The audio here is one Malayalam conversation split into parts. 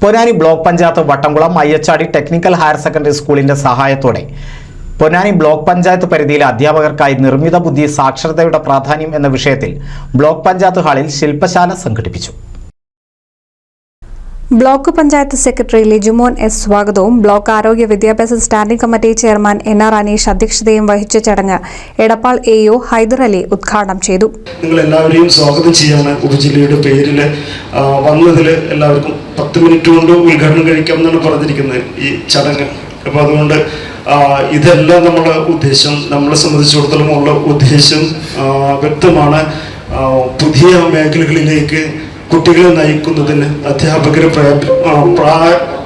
Ponnani block panchayat Vattamkulam അയ്യച്ചാടി technical higher secondary സ്കൂളിന്റെ സഹായത്തോടെ പൊന്നാനി ബ്ലോക്ക് പഞ്ചായത്ത് പരിധിയിലെ അധ്യാപകർക്കായി നിർമ്മിത ബുദ്ധി സാക്ഷരതയുടെ പ്രാധാന്യം എന്ന വിഷയത്തിൽ ബ്ലോക്ക് പഞ്ചായത്ത് ഹാളിൽ ശില്പശാല സംഘടിപ്പിച്ചു. Block panchayat secretary Lijumon S സ്വാഗതവും ബ്ലോക്ക് ആരോഗ്യ വിദ്യാഭ്യാസ standing committee chairman NR Aneesh അധ്യക്ഷതയും വഹിച്ച ചടങ്ങ് എടപ്പാൾ AO ഹൈദർ അലി ഉദ്ഘാടനം ചെയ്തു. നിങ്ങൾ എല്ലാവരെയും സ്വാഗതം ചെയ്യാണ് ഉപജില്ലയുടെ പേരിൽ വന്നതിൽ എല്ലാവർക്കും 10 മിനിറ്റ് കൊണ്ട് ഉദ്ഘാടനം കഴിക്കാമെന്നാണ് പറഞ്ഞിരിക്കുന്നത് ഈ ചടങ്ങ്. അപ്പോൾ അതുകൊണ്ട് ഇതെല്ലാം നമ്മുടെ ഉദ്ദേശം, നമ്മളെ സംബന്ധിച്ചിടത്തോളം ഉള്ള ഉദ്ദേശം വ്യക്തമാണ്. പുതിയ മേഖലകളിലേക്ക് കുട്ടികളെ നയിക്കുന്നതിന്, അധ്യാപകരെ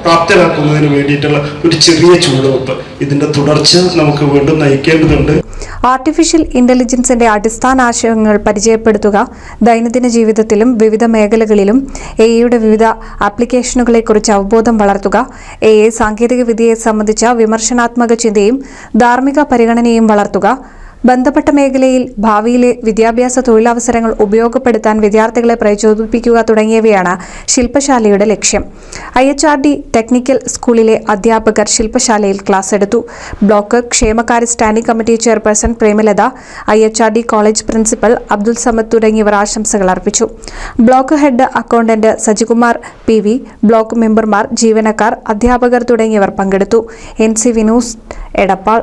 പ്രാപ്തരാക്കുന്നതിന് വേണ്ടിയിട്ടുള്ള ഒരു ചെറിയ ചുവടുവെപ്പ്, ഇതിന്റെ തുടർച്ച നമുക്ക് വീണ്ടും നയിക്കേണ്ടതുണ്ട്. ആർട്ടിഫിഷ്യൽ ഇന്റലിജൻസിന്റെ അടിസ്ഥാന ആശയങ്ങൾ പരിചയപ്പെടുത്തുക, ദൈനംദിന ജീവിതത്തിലും വിവിധ മേഖലകളിലും AI വിവിധ ആപ്ലിക്കേഷനുകളെക്കുറിച്ച് അവബോധം വളർത്തുക, AI സാങ്കേതിക വിദ്യയെ സംബന്ധിച്ച വിമർശനാത്മക ചിന്തയും ധാർമ്മിക പരിഗണനയും വളർത്തുക, ബന്ധപ്പെട്ട മേഖലയിൽ ഭാവിയിലെ വിദ്യാഭ്യാസ തൊഴിലവസരങ്ങൾ ഉപയോഗപ്പെടുത്താൻ വിദ്യാർത്ഥികളെ പ്രചോദിപ്പിക്കുക തുടങ്ങിയവയാണ് ശില്പശാലയുടെ ലക്ഷ്യം. IHRD ടെക്നിക്കൽ സ്കൂളിലെ അധ്യാപകർ ശില്പശാലയിൽ ക്ലാസ് എടുത്തു. ബ്ലോക്ക് ക്ഷേമകാര്യ standing committee chairperson Premalatha, IHRD college principal Abdul Samad തുടങ്ങിയവർ ആശംസകൾ അർപ്പിച്ചു. Block head accountant Sajikumar PV, block മെമ്പർമാർ, ജീവനക്കാർ, അധ്യാപകർ തുടങ്ങിയവർ പങ്കെടുത്തു. NC വിനൂസ്, എടപ്പാൾ.